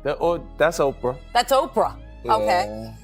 That's Oprah. That's Oprah. Yeah. Okay.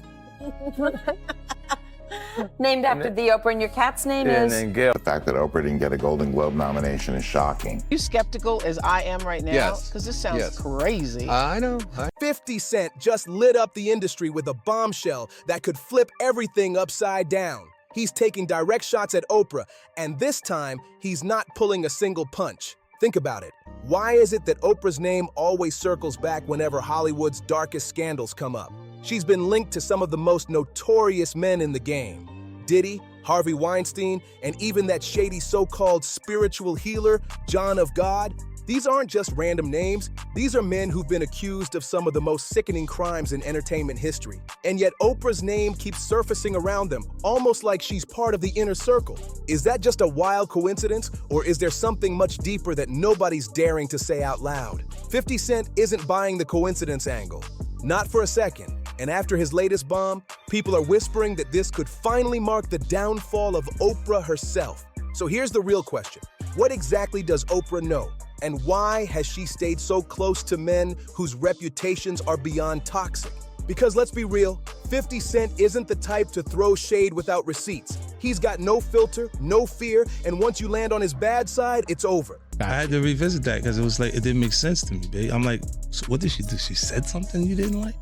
Named after the Oprah, and your cat's name Yeah, is? and then Gail. The fact that Oprah didn't get a Golden Globe nomination is shocking. You skeptical as I am right now? Yes. Because this sounds Yes. crazy. I know. 50 Cent just lit up the industry with a bombshell that could flip everything upside down. He's taking direct shots at Oprah, and this time, he's not pulling a single punch. Think about it. Why is it that Oprah's name always circles back whenever Hollywood's darkest scandals come up? She's been linked to some of the most notorious men in the game. Diddy, Harvey Weinstein, and even that shady so-called spiritual healer, John of God. These aren't just random names. These are men who've been accused of some of the most sickening crimes in entertainment history. And yet Oprah's name keeps surfacing around them, almost like she's part of the inner circle. Is that just a wild coincidence, or is there something much deeper that nobody's daring to say out loud? 50 Cent isn't buying the coincidence angle. Not for a second. And after his latest bomb, people are whispering that this could finally mark the downfall of Oprah herself. So here's the real question. What exactly does Oprah know? And why has she stayed so close to men whose reputations are beyond toxic? Because let's be real, 50 Cent isn't the type to throw shade without receipts. He's got no filter, no fear, and once you land on his bad side, it's over. I had to revisit that because it was like, it didn't make sense to me, babe. I'm like, so what did she do? She said something you didn't like?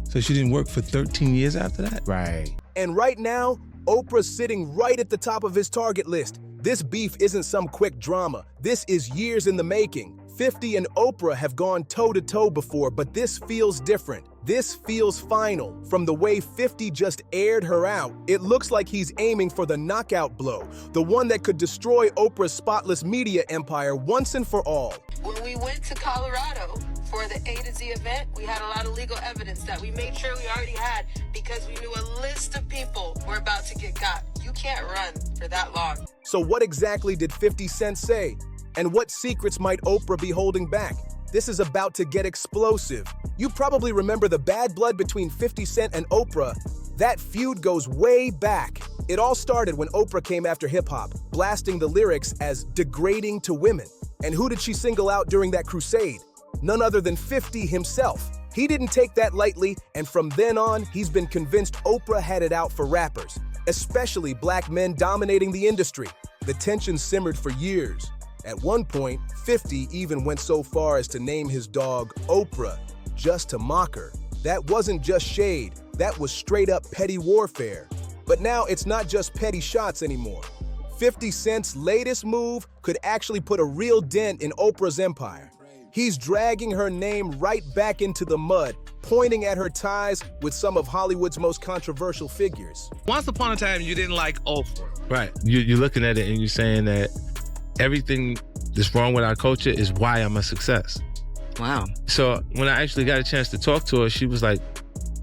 So she didn't work for 13 years after that? Right. And right now, Oprah's sitting right at the top of his target list. This beef isn't some quick drama. This is years in the making. 50 and Oprah have gone toe-to-toe before, but this feels different. This feels final. From the way 50 just aired her out, it looks like he's aiming for the knockout blow, the one that could destroy Oprah's spotless media empire once and for all. When we went to Colorado for the A to Z event, we had a lot of legal evidence that we made sure we already had because we knew a list of people were about to get got. You can't run for that long. So what exactly did 50 Cent say? And what secrets might Oprah be holding back? This is about to get explosive. You probably remember the bad blood between 50 Cent and Oprah. That feud goes way back. It all started when Oprah came after hip-hop, blasting the lyrics as degrading to women. And who did she single out during that crusade? None other than 50 himself. He didn't take that lightly, and from then on, he's been convinced Oprah had it out for rappers, especially black men dominating the industry. The tension simmered for years. At one point, 50 even went so far as to name his dog Oprah, just to mock her. That wasn't just shade, that was straight up petty warfare. But now it's not just petty shots anymore. 50 Cent's latest move could actually put a real dent in Oprah's empire. He's dragging her name right back into the mud, pointing at her ties with some of Hollywood's most controversial figures. Once upon a time, you didn't like Oprah. Right. You're looking at it and you're saying that everything that's wrong with our culture is why I'm a success. Wow. So when I actually got a chance to talk to her, she was like,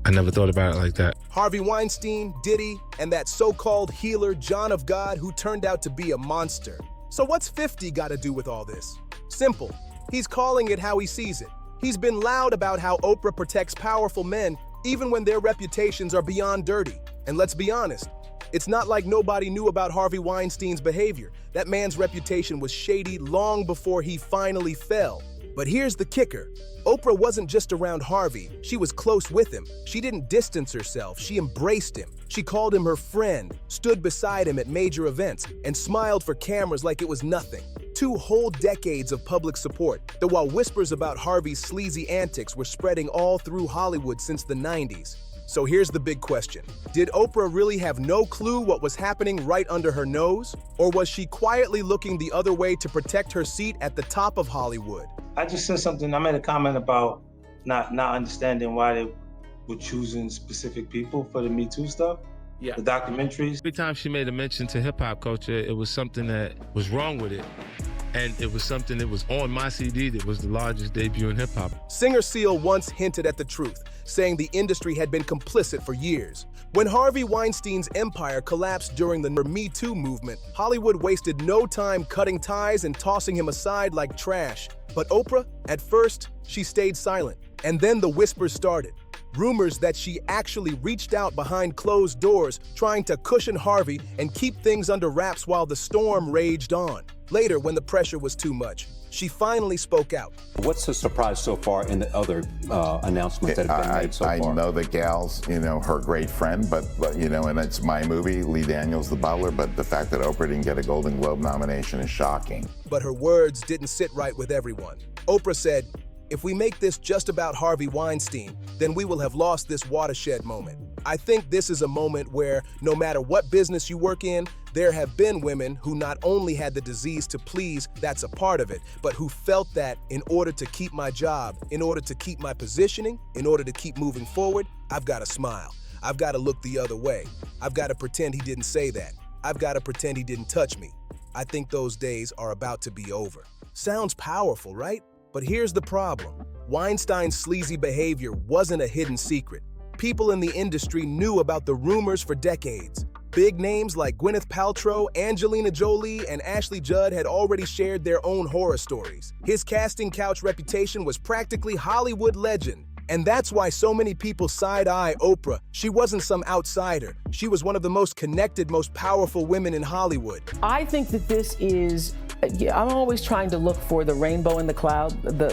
I never thought about it like that. Harvey Weinstein, Diddy, and that so-called healer, John of God, who turned out to be a monster. So what's 50 got to do with all this? Simple. He's calling it how he sees it. He's been loud about how Oprah protects powerful men, even when their reputations are beyond dirty. And let's be honest, it's not like nobody knew about Harvey Weinstein's behavior. That man's reputation was shady long before he finally fell. But here's the kicker. Oprah wasn't just around Harvey, she was close with him. She didn't distance herself, she embraced him. She called him her friend, stood beside him at major events, and smiled for cameras like it was nothing. 2 whole decades of public support, though while whispers about Harvey's sleazy antics were spreading all through Hollywood since the 90s. So here's the big question. Did Oprah really have no clue what was happening right under her nose? Or was she quietly looking the other way to protect her seat at the top of Hollywood? I just said something, I made a comment about not understanding why they were choosing specific people for the Me Too stuff, Yeah. the documentaries. Every time she made a mention to hip hop culture, it was something that was wrong with it. And it was something that was on my CD that was the largest debut in hip hop. Singer Seal once hinted at the truth, saying the industry had been complicit for years. When Harvey Weinstein's empire collapsed during the Me Too movement, Hollywood wasted no time cutting ties and tossing him aside like trash. But Oprah, at first, she stayed silent. And then the whispers started. Rumors that she actually reached out behind closed doors, trying to cushion Harvey and keep things under wraps while the storm raged on. Later, when the pressure was too much, she finally spoke out. What's the surprise so far in the other announcements that have been made so far? I know the gal's, her great friend, but and it's my movie, Lee Daniels, The Butler, but the fact that Oprah didn't get a Golden Globe nomination is shocking. But her words didn't sit right with everyone. Oprah said, "If we make this just about Harvey Weinstein, then we will have lost this watershed moment." I think this is a moment where, no matter what business you work in, there have been women who not only had the disease to please, that's a part of it, but who felt that in order to keep my job, in order to keep my positioning, in order to keep moving forward, I've got to smile. I've got to look the other way. I've got to pretend he didn't say that. I've got to pretend he didn't touch me. I think those days are about to be over. Sounds powerful, right? But here's the problem. Weinstein's sleazy behavior wasn't a hidden secret. People in the industry knew about the rumors for decades. Big names like Gwyneth Paltrow, Angelina Jolie, and Ashley Judd had already shared their own horror stories. His casting couch reputation was practically Hollywood legend. And that's why so many people side-eye Oprah. She wasn't some outsider. She was one of the most connected, most powerful women in Hollywood. I think that this is, I'm always trying to look for the rainbow in the cloud,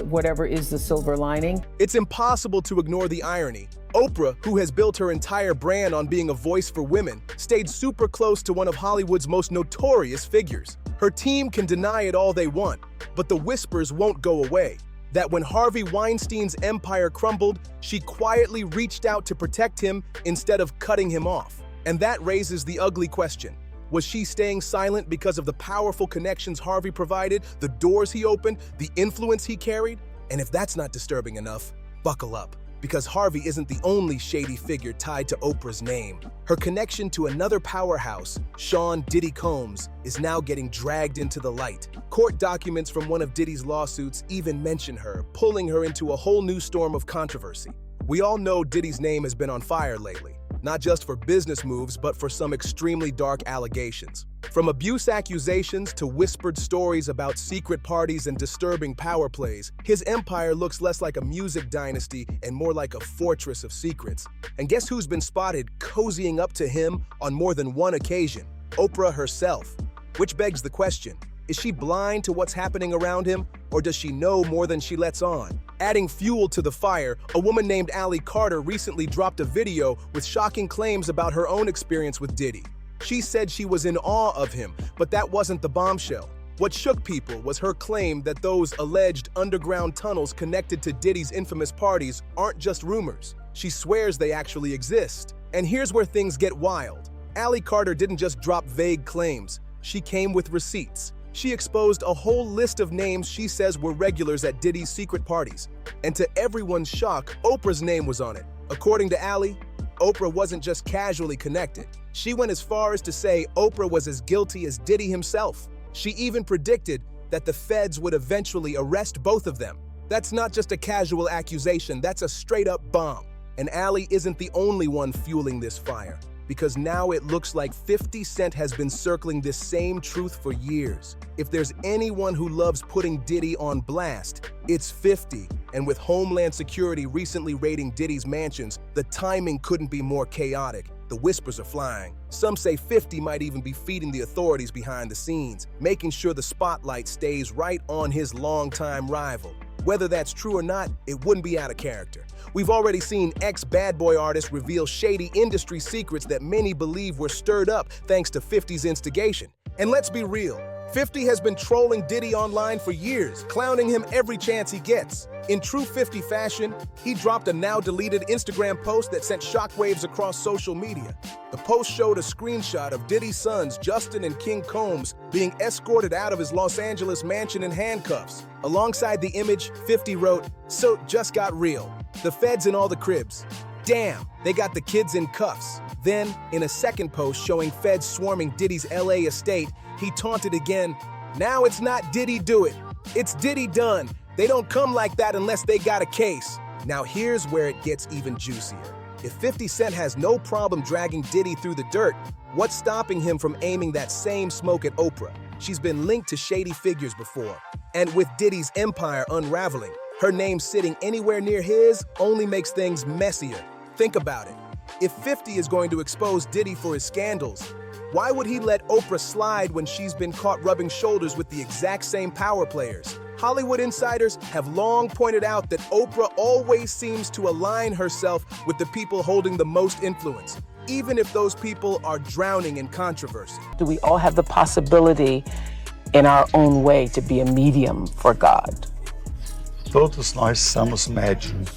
whatever is the silver lining. It's impossible to ignore the irony. Oprah, who has built her entire brand on being a voice for women, stayed super close to one of Hollywood's most notorious figures. Her team can deny it all they want, but the whispers won't go away. That when Harvey Weinstein's empire crumbled, she quietly reached out to protect him instead of cutting him off. And that raises the ugly question. Was she staying silent because of the powerful connections Harvey provided, the doors he opened, the influence he carried? And if that's not disturbing enough, buckle up. Because Harvey isn't the only shady figure tied to Oprah's name. Her connection to another powerhouse, Sean Diddy Combs, is now getting dragged into the light. Court documents from one of Diddy's lawsuits even mention her, pulling her into a whole new storm of controversy. We all know Diddy's name has been on fire lately, not just for business moves, but for some extremely dark allegations. From abuse accusations to whispered stories about secret parties and disturbing power plays, his empire looks less like a music dynasty and more like a fortress of secrets. And guess who's been spotted cozying up to him on more than one occasion? Oprah herself. Which begs the question, is she blind to what's happening around him, or does she know more than she lets on? Adding fuel to the fire, a woman named Allie Carter recently dropped a video with shocking claims about her own experience with Diddy. She said she was in awe of him, but that wasn't the bombshell. What shook people was her claim that those alleged underground tunnels connected to Diddy's infamous parties aren't just rumors. She swears they actually exist. And here's where things get wild. Allie Carter didn't just drop vague claims. She came with receipts. She exposed a whole list of names she says were regulars at Diddy's secret parties. And to everyone's shock, Oprah's name was on it. According to Allie, Oprah wasn't just casually connected. She went as far as to say Oprah was as guilty as Diddy himself. She even predicted that the feds would eventually arrest both of them. That's not just a casual accusation, that's a straight-up bomb. And Allie isn't the only one fueling this fire, because now it looks like 50 Cent has been circling this same truth for years. If there's anyone who loves putting Diddy on blast, it's 50. And with Homeland Security recently raiding Diddy's mansions, the timing couldn't be more chaotic. The whispers are flying. Some say 50 might even be feeding the authorities behind the scenes, making sure the spotlight stays right on his longtime rival. Whether that's true or not, it wouldn't be out of character. We've already seen ex-Bad Boy artists reveal shady industry secrets that many believe were stirred up thanks to 50's instigation. And let's be real, 50 has been trolling Diddy online for years, clowning him every chance he gets. In true 50 fashion, he dropped a now-deleted Instagram post that sent shockwaves across social media. The post showed a screenshot of Diddy's sons, Justin and King Combs, being escorted out of his Los Angeles mansion in handcuffs. Alongside the image, 50 wrote, "So just got real. The feds in all the cribs. Damn, they got the kids in cuffs." Then, in a second post showing feds swarming Diddy's LA estate, he taunted again, "Now it's not Diddy do it, it's Diddy done. They don't come like that unless they got a case." Now here's where it gets even juicier. If 50 Cent has no problem dragging Diddy through the dirt, what's stopping him from aiming that same smoke at Oprah? She's been linked to shady figures before. And with Diddy's empire unraveling, her name sitting anywhere near his only makes things messier. Think about it. If 50 is going to expose Diddy for his scandals, Why would he let Oprah slide when she's been caught rubbing shoulders with the exact same power players? Hollywood insiders have long pointed out that Oprah always seems to align herself with the people holding the most influence, even if those people are drowning in controversy. Do we all have the possibility in our own way to be a medium for God? Todos nós somos médium.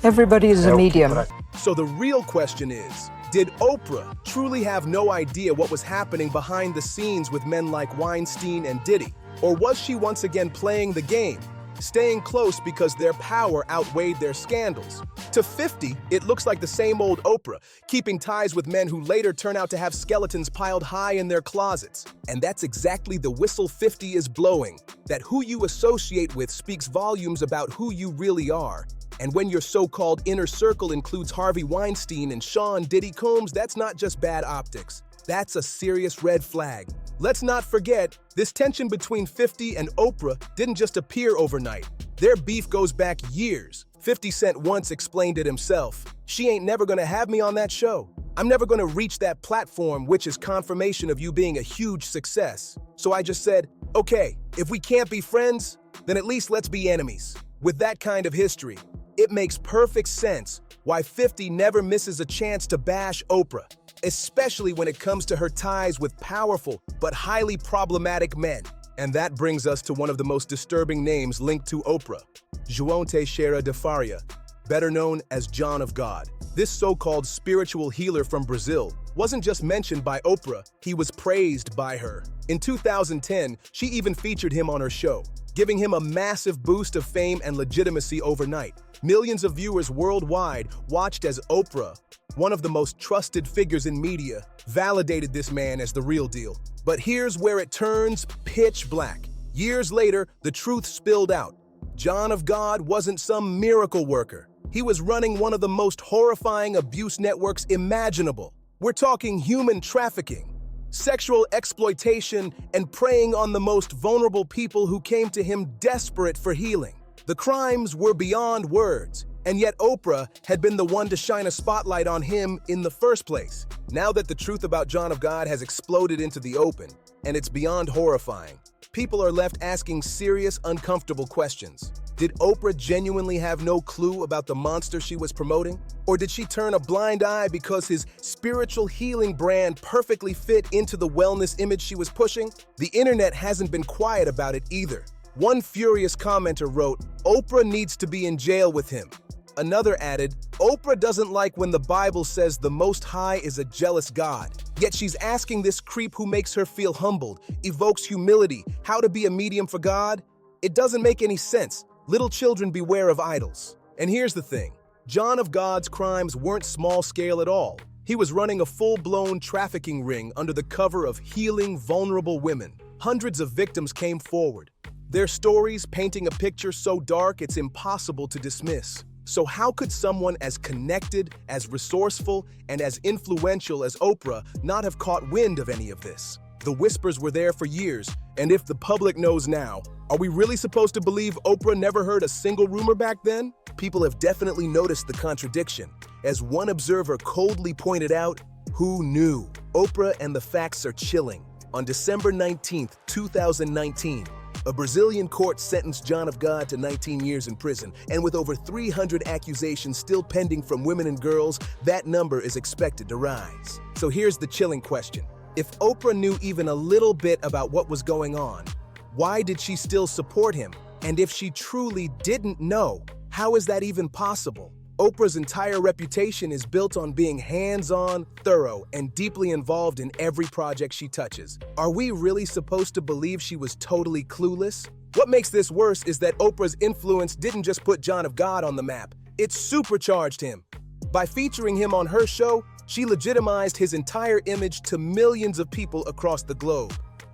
Everybody is a medium. So the real question is, did Oprah truly have no idea what was happening behind the scenes with men like Weinstein and Diddy? Or was she once again playing the game, staying close because their power outweighed their scandals? To 50, it looks like the same old Oprah, keeping ties with men who later turn out to have skeletons piled high in their closets. And that's exactly the whistle 50 is blowing, that who you associate with speaks volumes about who you really are. And when your so-called inner circle includes Harvey Weinstein and Sean Diddy Combs, that's not just bad optics. That's a serious red flag. Let's not forget, this tension between 50 and Oprah didn't just appear overnight. Their beef goes back years. 50 Cent once explained it himself. She ain't never gonna have me on that show. I'm never gonna reach that platform, which is confirmation of you being a huge success. So I just said, okay, if we can't be friends, then at least let's be enemies. With that kind of history, it makes perfect sense why 50 never misses a chance to bash Oprah, especially when it comes to her ties with powerful but highly problematic men. And that brings us to one of the most disturbing names linked to Oprah, João Teixeira de Faria, better known as John of God. This so-called spiritual healer from Brazil wasn't just mentioned by Oprah, he was praised by her. In 2010, she even featured him on her show, giving him a massive boost of fame and legitimacy overnight. Millions of viewers worldwide watched as Oprah, one of the most trusted figures in media, validated this man as the real deal. But here's where it turns pitch black. Years later, the truth spilled out. John of God wasn't some miracle worker. He was running one of the most horrifying abuse networks imaginable. We're talking human trafficking, sexual exploitation, and preying on the most vulnerable people who came to him desperate for healing. The crimes were beyond words, and yet Oprah had been the one to shine a spotlight on him in the first place. Now that the truth about John of God has exploded into the open, and it's beyond horrifying, people are left asking serious, uncomfortable questions. Did Oprah genuinely have no clue about the monster she was promoting? Or did she turn a blind eye because his spiritual healing brand perfectly fit into the wellness image she was pushing? The internet hasn't been quiet about it either. One furious commenter wrote, "Oprah needs to be in jail with him." Another added, "Oprah doesn't like when the Bible says the Most High is a jealous God. Yet she's asking this creep who makes her feel humbled, evokes humility, how to be a medium for God? It doesn't make any sense. Little children beware of idols." And here's the thing. John of God's crimes weren't small scale at all. He was running a full-blown trafficking ring under the cover of healing vulnerable women. Hundreds of victims came forward, their stories painting a picture so dark it's impossible to dismiss. So how could someone as connected, as resourceful, and as influential as Oprah not have caught wind of any of this? The whispers were there for years, and if the public knows now, are we really supposed to believe Oprah never heard a single rumor back then? People have definitely noticed the contradiction. As one observer coldly pointed out, who knew? Oprah and the facts are chilling. On December 19th, 2019, a Brazilian court sentenced John of God to 19 years in prison, and with over 300 accusations still pending from women and girls, that number is expected to rise. So here's the chilling question. If Oprah knew even a little bit about what was going on, why did she still support him? And if she truly didn't know, how is that even possible? Oprah's entire reputation is built on being hands-on, thorough, and deeply involved in every project she touches. Are we really supposed to believe she was totally clueless? What makes this worse is that Oprah's influence didn't just put John of God on the map, it supercharged him. By featuring him on her show, she legitimized his entire image to millions of people across the globe.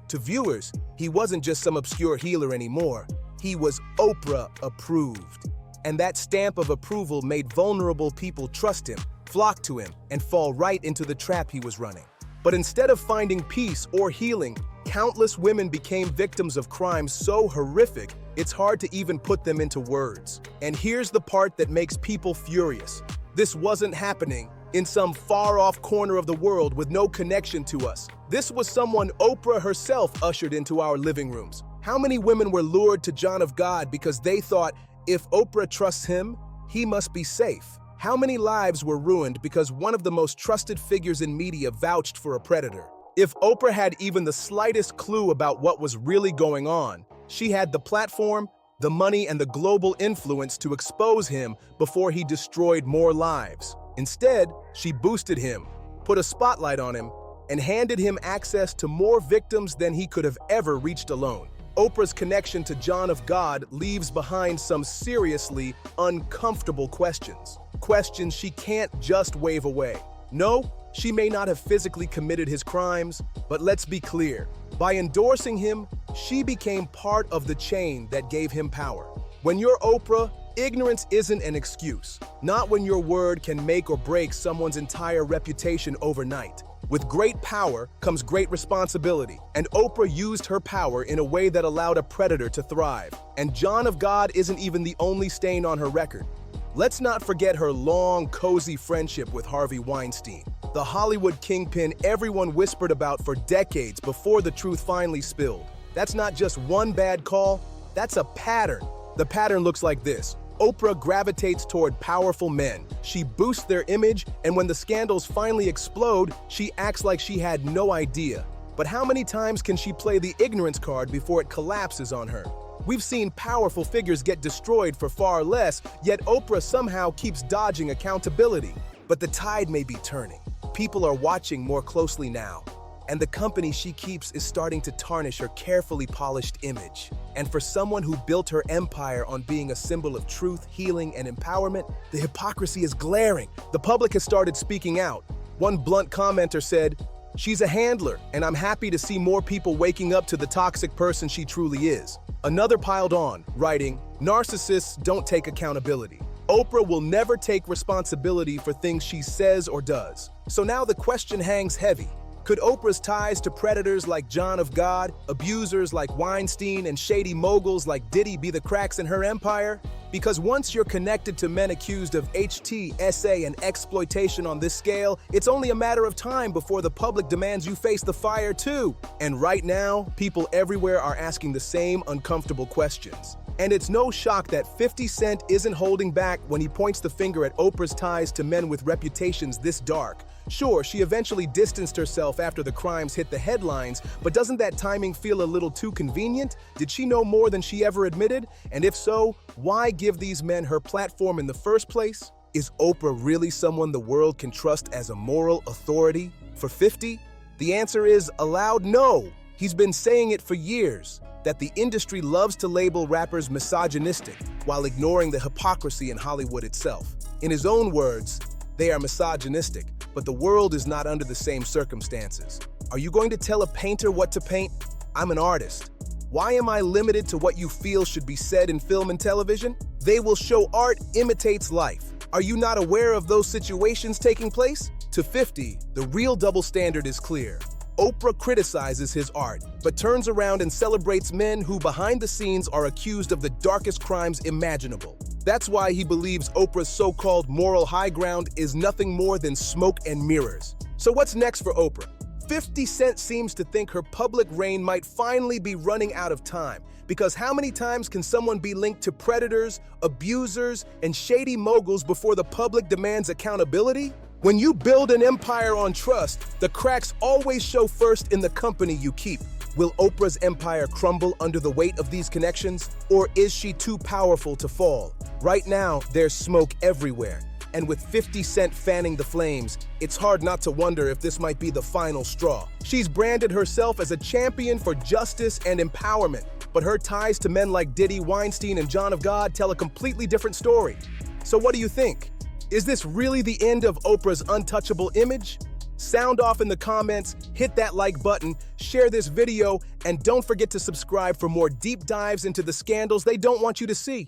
To viewers, he wasn't just some obscure healer anymore. He was Oprah approved. And that stamp of approval made vulnerable people trust him, flock to him, and fall right into the trap he was running. But instead of finding peace or healing, countless women became victims of crimes so horrific, it's hard to even put them into words. And here's the part that makes people furious. This wasn't happening in some far-off corner of the world with no connection to us. This was someone Oprah herself ushered into our living rooms. How many women were lured to John of God because they thought, if Oprah trusts him, he must be safe? How many lives were ruined because one of the most trusted figures in media vouched for a predator? If Oprah had even the slightest clue about what was really going on, she had the platform, the money, and the global influence to expose him before he destroyed more lives. Instead, she boosted him, put a spotlight on him, and handed him access to more victims than he could have ever reached alone. Oprah's connection to John of God leaves behind some seriously uncomfortable questions. Questions she can't just wave away. No, she may not have physically committed his crimes, but let's be clear. By endorsing him, she became part of the chain that gave him power. When you're Oprah, ignorance isn't an excuse. Not when your word can make or break someone's entire reputation overnight. With great power comes great responsibility, and Oprah used her power in a way that allowed a predator to thrive. And John of God isn't even the only stain on her record. Let's not forget her long, cozy friendship with Harvey Weinstein, the Hollywood kingpin everyone whispered about for decades before the truth finally spilled. That's not just one bad call, that's a pattern. The pattern looks like this. Oprah gravitates toward powerful men. She boosts their image, and when the scandals finally explode, she acts like she had no idea. But how many times can she play the ignorance card before it collapses on her? We've seen powerful figures get destroyed for far less, yet Oprah somehow keeps dodging accountability. But the tide may be turning. People are watching more closely now, and the company she keeps is starting to tarnish her carefully polished image. And for someone who built her empire on being a symbol of truth, healing, and empowerment, the hypocrisy is glaring. The public has started speaking out. One blunt commenter said, "She's a handler, and I'm happy to see more people waking up to the toxic person she truly is." Another piled on, writing, "Narcissists don't take accountability. Oprah will never take responsibility for things she says or does." So now the question hangs heavy. Could Oprah's ties to predators like John of God, abusers like Weinstein, and shady moguls like Diddy be the cracks in her empire? Because once you're connected to men accused of HTSA and exploitation on this scale, it's only a matter of time before the public demands you face the fire too. And right now, people everywhere are asking the same uncomfortable questions. And it's no shock that 50 Cent isn't holding back when he points the finger at Oprah's ties to men with reputations this dark. Sure, she eventually distanced herself after the crimes hit the headlines, but doesn't that timing feel a little too convenient? Did she know more than she ever admitted? And if so, why give these men her platform in the first place? Is Oprah really someone the world can trust as a moral authority? For 50? The answer is a loud no. He's been saying it for years, that the industry loves to label rappers misogynistic while ignoring the hypocrisy in Hollywood itself. In his own words, they are misogynistic, but the world is not under the same circumstances. Are you going to tell a painter what to paint? I'm an artist. Why am I limited to what you feel should be said in film and television? They will show art imitates life. Are you not aware of those situations taking place? To 50, the real double standard is clear. Oprah criticizes his art, but turns around and celebrates men who behind the scenes are accused of the darkest crimes imaginable. That's why he believes Oprah's so-called moral high ground is nothing more than smoke and mirrors. So what's next for Oprah? 50 Cent seems to think her public reign might finally be running out of time, because how many times can someone be linked to predators, abusers, and shady moguls before the public demands accountability? When you build an empire on trust, the cracks always show first in the company you keep. Will Oprah's empire crumble under the weight of these connections, or is she too powerful to fall? Right now, there's smoke everywhere, and with 50 Cent fanning the flames, it's hard not to wonder if this might be the final straw. She's branded herself as a champion for justice and empowerment, but her ties to men like Diddy, Weinstein, and John of God tell a completely different story. So what do you think? Is this really the end of Oprah's untouchable image? Sound off in the comments, hit that like button, share this video, and don't forget to subscribe for more deep dives into the scandals they don't want you to see.